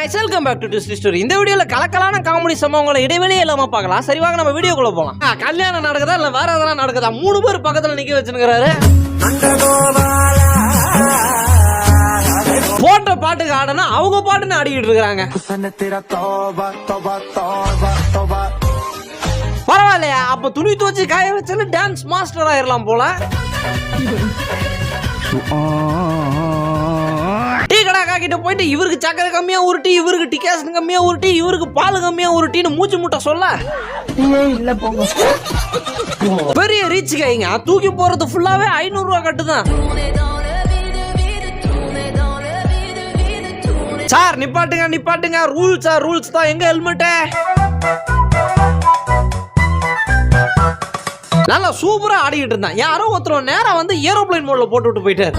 guys, welcome back to Twisty Story. இந்த வீடியோல கலக்கலான comedy சம்பவங்களை இடைவெளியே இல்லாம பார்க்கலாம். சரி வாங்க நம்ம வீடியோக்குள்ள போலாம். கல்யாணம் நடக்குதா இல்ல வேற எதனா நடக்குதா? மூணு பேர் பக்கத்துல நிக்க வச்சிருக்காரு. போட்ட பாட்டுக்கு ஆடனா அவங்க பாட்டுன்னு ஆடிக்கிட்டு இருக்காங்க. பரவாயில்லையா, அப்ப துணி துவச்சு காய வச்சு டான்ஸ் மாஸ்டர் ஆயிரலாம் போல. டீ கடை காக்கிட்ட போயிட்டு இவருக்கு சக்கரை கம்மியா உருட்டி, இவருக்கு டிகாஷன் கம்மியா உருட்டி, இவருக்கு பால் கம்மியா உருட்டின்னு மூச்சு முட்டை சொல்ல இல்ல போங்க. பெரிய ரீச் கைங்க தூக்கி போறது ஃபுல்லாவே 500 ரூபாய் கட்டுதான். சார் நிப்பாட்டுங்க நிப்பாட்டுங்க, ரூல்ஸ் ரூல்ஸ் தான். எங்க ஹெல்மெட்? நல்லா சூப்பரா ஆடிக்கிட்டு இருந்தான். யாரோ ஒருத்தர் நேரா வந்து ஏரோப்ளைன் மோட்ல போட்டு விட்டு போயிட்டாரு.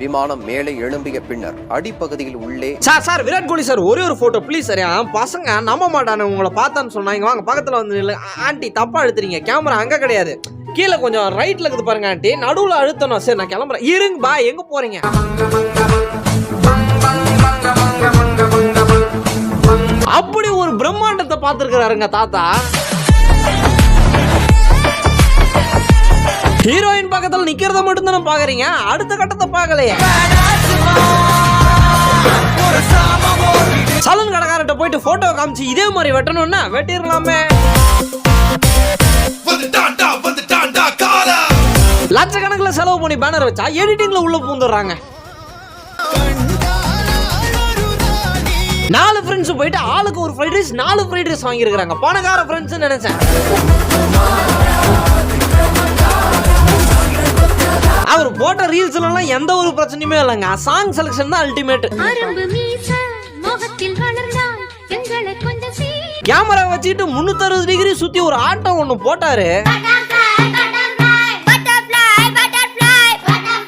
விமானம் மேலே எழும்பிய பின்னர் அடிப்பகுதியில் உள்ளே சார் விராட் கோலி சார் ஒரே ஒரு போட்டோ ப்ளீஸ். சார் பசங்க நம்ப மாட்டானு உங்களை பார்த்தான்னு சொன்னாங்க. வாங்க பக்கத்துல வந்து. ஆண்டி தப்பா எடுத்துறீங்க, கேமரா அங்க கிடையாது, கீழே கொஞ்சம் ரைட்ல இருக்குது பாருங்க ஆண்டி, நடுவுல அழுத்தணும். சரி நான் கிளம்புறேன். இருங்க பா, எங்க போறீங்க? அப்படி ஒரு பிரம்மாண்டத்தை பார்த்திருக்கிறாருங்க தாத்தா. ஹீரோயின் பக்கத்துல நிக்கிறத மட்டும் தானே பாக்குறீங்க, அடுத்த கட்டத்தை பாக்கலையே. சலூன் கடைக்காரட்ட போயிட்டு போட்டோ காமிச்சு இதே மாதிரி வெட்டணும்னா வெட்டிடலாமே. லட்சக்கணக்குல செலவு பண்ணி பேனர் வச்சா எடிட்டிங்ல உள்ள பூந்துடுறாங்க. 4 ஃப்ரெண்ட்ஸ் போயிட்டு ஆளுக்கு ஒரு ஃப்ரைட் ரைஸ் 4 ஃப்ரைட் ரைஸ் வாங்கியிருக்காங்க. பணக்கார ஃப்ரெண்ட்ஸ் நினைச்சேன். அவர் போட்ட ரீல்ஸ்ல எல்லாம் எந்த ஒரு பிரச்சனையுமே இல்லைங்க. சாங் செலக்ஷன் தான் அல்டிமேட். கேமரா வச்சுட்டு 360 டிகிரி சுத்தி ஒரு ஆட்டம் ஒண்ணு போட்டாரு.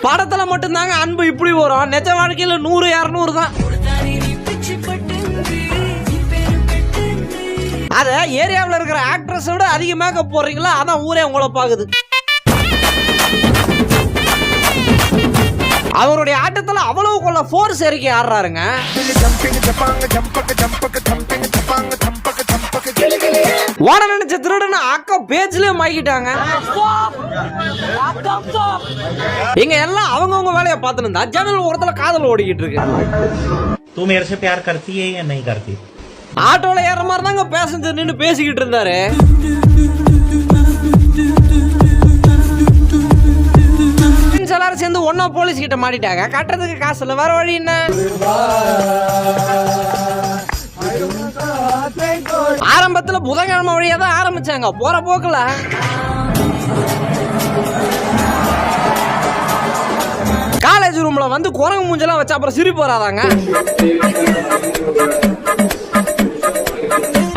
படத்துல மட்டும்தாங்க அன்பு இப்படி வரும், நிஜ வாழ்க்கையில 100 200 தான். அத ஏரியாவில் இருக்கிற ஆக்ட்ரஸ் விட அதிக மேக்கப் போடுறீங்களா, அதான் ஊரே உங்களை பாக்குது. அவருடைய ஆட்டத்துல அவ்வளவு கொள்ள ஃபோர்ஸ் இறக்கி ஆடுறாருங்க. ஓட நினைச்ச திருடன அக்கா பேஜ்லயே மாக்கிட்டாங்க. இங்க எல்லாம் அவங்கவங்க வேலையை பார்த்துட்டு இருந்தா ஜன்னல் ஓரத்துல காதல் ஓடிக்கிட்டு இருக்கு. तू मेरे से प्यार करती है या नहीं करती? ஆட்டோல ஏற மாதிரி தாங்க பேசஞ்சர் நின்று பேசிக்கிட்டு இருந்தாரு. எல்லாரும் சேர்ந்து ஒன்னா போலீஸ் கிட்ட மாட்டிட்டாங்க. கட்டுறதுக்கு காசு இல்ல, வேற வழி என்ன? ஆரம்பத்துல புதன்கிழமை வழியா தான் ஆரம்பிச்சாங்க. போற போக்குல காலேஜ் ரூம்ல வந்து குரங்கு மூஞ்செல்லாம் வச்சா அப்புறம் சிரிப்பு வராதாங்க.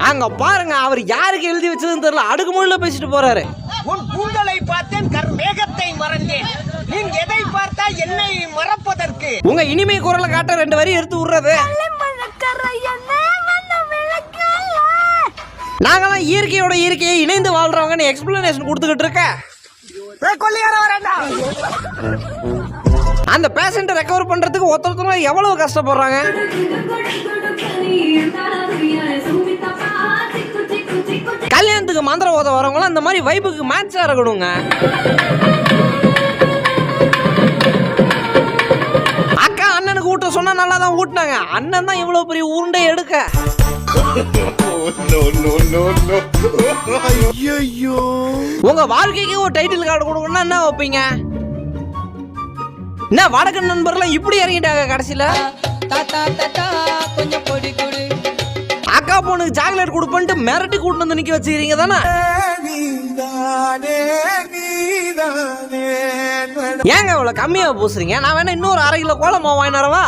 அங்க பாருங்க, அவர் யாருக்கு எழுதி வச்சதுன்னு தெரியல, அடுக்குமொழியில பேசிட்டு போறாரு. உன் கூந்தலை பார்த்தேன், மேகத்தை மறந்தேன், நீ எதை பார்த்தா என்னை மறப்பதற்கு. உங்க இனிமை குரலை காட்ட 2 வரி எடுத்து விடுறது. நாங்கெல்லாம் இயற்கையோட இயற்கையை இணைந்து வாழ்றவங்க எக்ஸ்பிளனேஷன் கொடுத்துக்கிட்டு இருக்க. அந்த பேஷண்ட்டை ரெக்கவர் பண்றதுக்கு ஒருத்தர் எவ்வளவு கஷ்டப்படுறாங்க. கல்யாணத்துக்கு மந்திர ஓத வரவங்களும் அந்த மாதிரி வைப்புக்கு மேட்சா இருக்கணுங்க. அக்கா அண்ணனுக்கு ஊட்ட சொன்னா நல்லா தான் ஊட்டினாங்க. அண்ணன் தான் இவ்வளவு பெரிய உருண்டை எடுக்க. உங்க வாழ்க்கைக்கு ஒரு டைட்டில் கார்டு கொடுக்கணும்னா என்ன வைப்பீங்க? என்ன வடக்கு நண்பர்லாம் இப்படி இறங்கிட்டாங்க கடைசியில. அக்கா பொண்ணுக்கு சாக்லேட் கொடுப்பேன்ட்டு மிரட்டி கூட்டு வந்து நிக்க வச்சுக்கிறீங்க தானே. ஏங்க இவ்வளவு கம்மியா பூசுறீங்க? நான் வேணா இன்னொரு 1/2 கிலோ கோலமா வாங்கினரவா?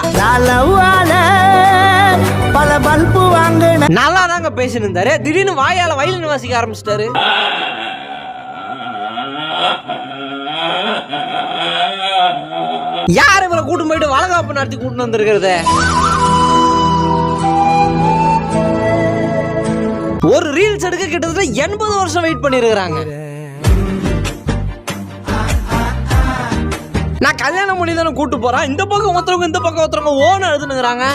நல்லா தாங்க பேசிட்டு இருந்தாரு, திடீர்னு வாயால வயலின் வாசிக்க ஆரம்பிச்சிட்டாரு. யார் இவரை கூட்டு போயிட்டு வளகாப்பு நடத்தி கூட்டு வந்திருக்கிறது? ஒரு ரீல்ஸ் எடுக்க கிட்டத்தட்ட 80 வருஷம் வெயிட் பண்ணிருக்காங்க. நான் கல்யாணம் பண்ணி தானே கூட்டு போறேன், இந்த பக்கம் ஒருத்தவங்க இந்த பக்கம் ஒருத்தவங்க ஓன எழுதுனுங்கிறாங்க.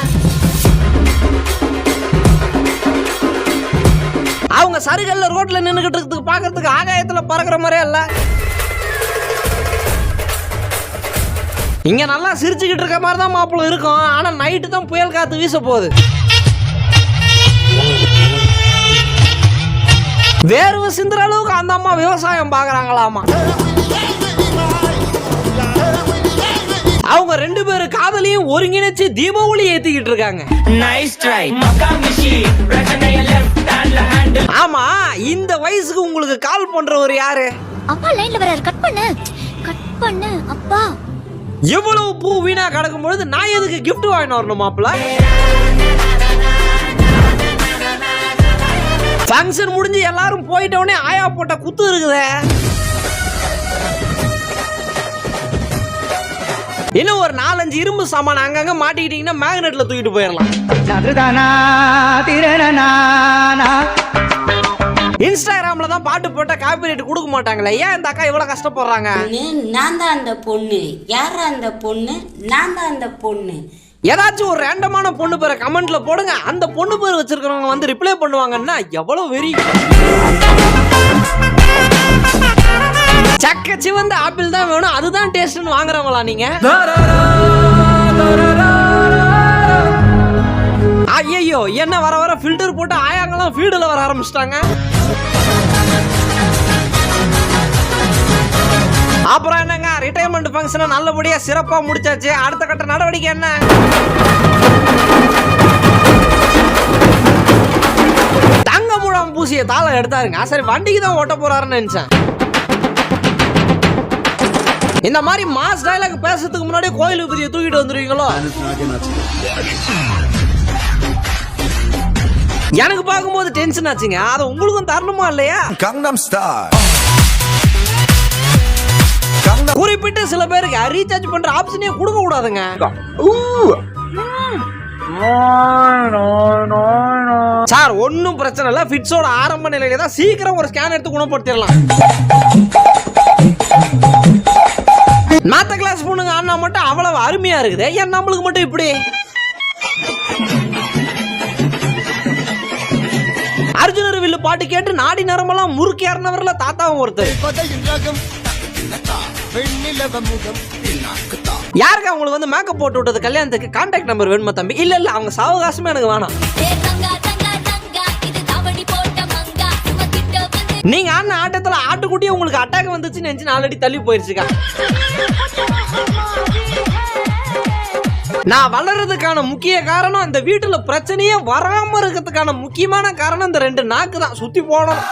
அவங்க சருகல்ல ரோட்ல நின்னுகிட்டு இருக்கிறதுக்கு பாக்குறதுக்கு ஆகாயத்துல பறக்குற மாதிரியே இல்ல. இங்க நல்லா சிரிச்சுக்கிட்டு இருக்க மாதிரி தான் மாப்பிள்ள இருக்கும். ஆனா நைட்டு தான் புயல் காத்து வீச போகுது. வேர்வை சிந்துற அளவுக்கு அந்த அம்மா விவசாயம் பாக்குறாங்களாமா. அவங்க 2 பேரும் காதலையும் ஒருங்கிணைச்சு தீபாவளி ஏத்திக்கிட்டு இருக்காங்க. ஆமா, இந்த வயசுக்கு உங்களுக்கு கால் பண்றவர் யாரு? அப்பா லைன்ல வராரு, கட் பண்ணு அப்பா. எவ்வளவு பூ வீணா கிடக்கும் பொழுது நான் எதுக்கு கிஃப்ட் வாங்கிட்டு வரணும் மாப்பிள்ள? ஃபங்க்ஷன் முடிஞ்சு எல்லாரும் போயிட்டோடனே ஆயா போட்ட குத்து இருக்குதே. இன்னும் ஒரு 4-5 இரும்பு சாமான் அங்கங்க மாட்டிக்கிட்டீங்கன்னா மேக்னெட்ல தூக்கிட்டு போயிடலாம். இன்ஸ்டாகிராம்ல தான் பாட்டு போட்டா காப்பிரைட் கொடுக்க மாட்டாங்களே, ஏன் இந்த அக்கா இவ்வளவு கஷ்டப்படுறாங்க? நான் தான் அந்த பொண்ணு. யாரா அந்த பொண்ணு? நான் தான் அந்த பொண்ணு. ஏதாச்சும் ஒரு ரேண்டமான பொண்ணு பேரை கமெண்ட்ல போடுங்க, அந்த பொண்ணு பேர் வச்சிருக்கிறவங்க வந்து ரிப்ளை பண்ணுவாங்கன்னா எவ்வளவு வெறி. சக்க சிவந்த ஆப்பிள் தான் வேணும், அதுதான் டேஸ்ட்னு வாங்குறவங்களா நீங்க? ஐயோ, என்ன வர வர ஃபில்டர் போட்டு ஆயாங்கெல்லாம் ஃபீல்டுல வர ஆரம்பிச்சிட்டாங்க. அப்புறம் என்னங்க, ரிட்டையர்மெண்ட் ஃபங்க்ஷனை நல்லபடியா சிறப்பா முடிச்சாச்சு. அடுத்த கட்ட நடவடிக்கை என்ன? தங்க முழம் பூசிய தாளை எடுத்தாருங்க. சரி, வண்டிக்கு தான் ஓட்ட போறாருன்னு நினைச்சேன். இந்த மாதிரி மாஸ் டயலாக் பேசுறதுக்கு முன்னாடி கோயில் விபதியை தூக்கிட்டு வந்துருவீங்களோ? எனக்கு பார்க்கும்போது டென்ஷன் ஆச்சுங்க. அதை உங்களுக்கும் தரணுமா இல்லையா? Gangnam Style. குறிப்பிட்ட சில பேருக்கு ரீசார்ஜ் பண்ற ஆப்ஷனே கொடுக்க கூடாதுங்க. சார், ஒன்னும் பிரச்சனை இல்ல. ஃபிட்ஸோட ஆரம்ப நிலையில தான், சீக்கிரம் ஒரு ஸ்கேன் எடுத்து குணப்படுத்திடலாம். நாத்த கிளாஸ் பொண்ணுங்க ஆனா மட்டும் அவ்வளவு அருமையா இருக்குது, ஏன் நம்மளுக்கு மட்டும் இப்படி? அர்ஜுனர் வில்லு பாட்டு கேட்டு நாடி நரம்பெல்லாம் முறுக்கி இறந்தவர்ல தாத்தாவும் ஒருத்தர். யாருக்கு அவங்களுக்கு வந்து மேக்கப் போட்டு விட்டது கல்யாணத்துக்கு கான்டாக்ட் நம்பர் வேணுமா தம்பி? இல்ல அவங்க சாவகாசமே எனக்கு வேணாம். நீங்க ஆன ஆட்டத்துல ஆட்டுக்குட்டியே உங்களுக்கு அட்டாக் வந்துச்சுன்னு நினைச்சு 4 அடி தள்ளி போயிருச்சுக்கா. நான் வளர்றதுக்கான முக்கிய காரணம், இந்த வீட்டுல பிரச்சனையே வராம இருக்கிறதுக்கான முக்கியமான காரணம் இந்த 2 நாக்கு தான். சுத்தி போனோம்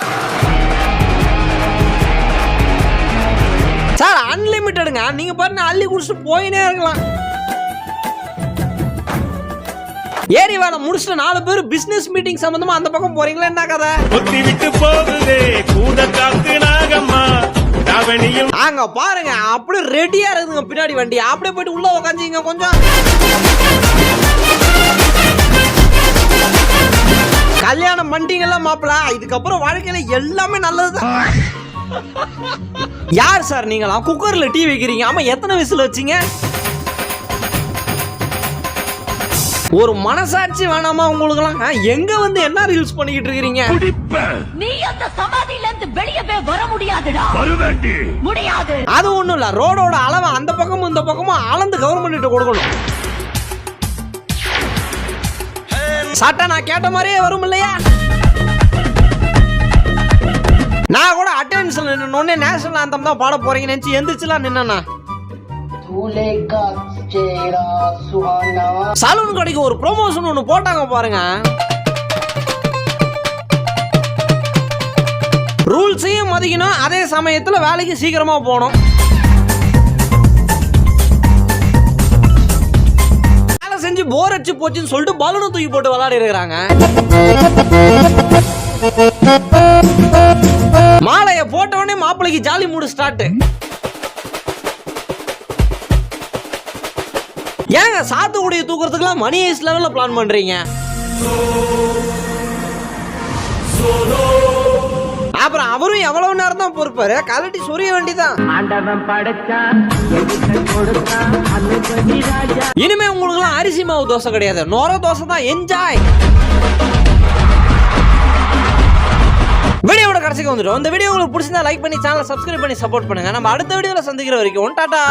சார், அன்லிமிட்டடுங்க. நீங்க பாருங்க, அள்ளி குடிச்சிட்டு போயினே இருக்கலாம். ஏரி வேலை முடிச்சுட்டு 4 பேர் பிசினஸ் மீட்டிங் சம்பந்தமா அந்த பக்கம் போறீங்களா? என்ன கதை? அங்க பாருங்க, அப்படியே ரெடியா இருக்குங்க பின்னாடி வண்டி. அப்படியே போயிட்டு உள்ள உக்காந்துங்க கொஞ்சம். கல்யாணம் பண்ணிட்டீங்கல்ல மாப்பிள்ள, இதுக்கப்புறம் வாழ்க்கையில எல்லாமே நல்லதுதான். யார் சார் நீங்களா? குக்கர்ல டீ வைக்கிறீங்க. ஆமா, எத்தனை விசில் வச்சீங்க? ஒரு மனசாட்சி வேணாமா உங்களுக்குலாம்? எங்க வந்து என்ன ரீல்ஸ் பண்ணிக்கிட்டு இருக்கீங்க? நீ அந்த சமாதியில இருந்து வெளியவே வர முடியாதுடா. முடியாது. அது ஒண்ணும் இல்ல, ரோடோட அளவை அந்த பக்கமும் இந்த பக்கமும் அளந்து கவர்மெண்ட் கொடுக்கணும். சட்டை நான் கேட்ட மாதிரியே வரும் இல்லையா? நான் கூட அட்டென்ஷன் நின்னோடனே நேஷனல் ஆந்தம் தான் பாட போறீங்கன்னு நினைச்சு எந்திரிச்சுலாம் நின்னா. சலூன் கடைக்கு ஒரு ப்ரொமோஷன் ஒண்ணு போட்டாங்க பாருங்க. ரூல்ஸையும் மதிக்கணும், அதே சமயத்துல வேலைக்கு சீக்கிரமா போகணும். வேலை செஞ்சு போர் அடிச்சு போச்சுன்னு சொல்லிட்டு பலூனை தூக்கி போட்டு விளையாடி இருக்கிறாங்க. மாலைய போட்ட உடனே மாப்பிளைக்கு ஜாலி மூடு ஸ்டார்ட். ஏங்க சாத்துக்குடியை தூக்குறதுக்குலாம் மணி ஐஸ் லெவல்ல பிளான் பண்றீங்க? அப்புறம் அவரும் எவ்வளவு நேரம் தான் பொறுப்பாரு, கலட்டி சொரிய வேண்டிதான். இனிமே உங்களுக்கு எல்லாம் அரிசி மாவு தோசை கிடையாது, நொர தோசை தான். என்ஜாய். வீடியோட கடைசிக்கு வந்துடும். இந்த வீடியோ உங்களுக்கு பிடிச்சிருந்தா லைக் பண்ணி சேனலை சப்ஸ்கிரைப் பண்ணி சப்போர்ட் பண்ணுங்க. நம்ம அடுத்த வீடியோல சந்திக்கிற வரைக்கும் டாடா.